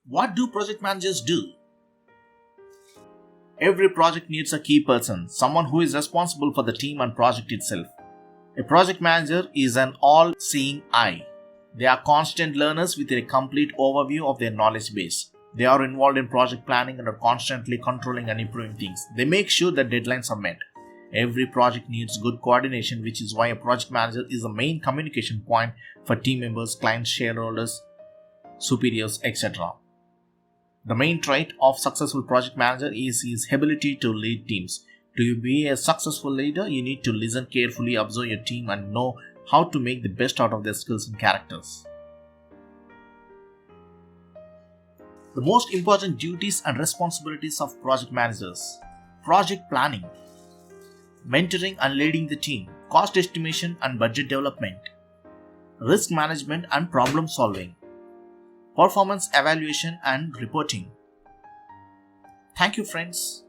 What do project managers do? Every project needs a key person, someone who is responsible for the team and project itself. A project manager is an all-seeing eye. They are constant learners with a complete overview of their knowledge base. They are involved in project planning and are constantly controlling and improving things. They make sure that deadlines are met. Every project needs good coordination, which is why a project manager is the main communication point for team members, clients, shareholders, superiors, etc. The main trait of successful project manager is his ability to lead teams. To be a successful leader, you need to listen carefully, observe your team, and know how to make the best out of their skills and characters. The most important duties and responsibilities of project managers: project planning, mentoring and leading the team, cost estimation and budget development, risk management and problem solving, performance evaluation and reporting. Thank you, friends.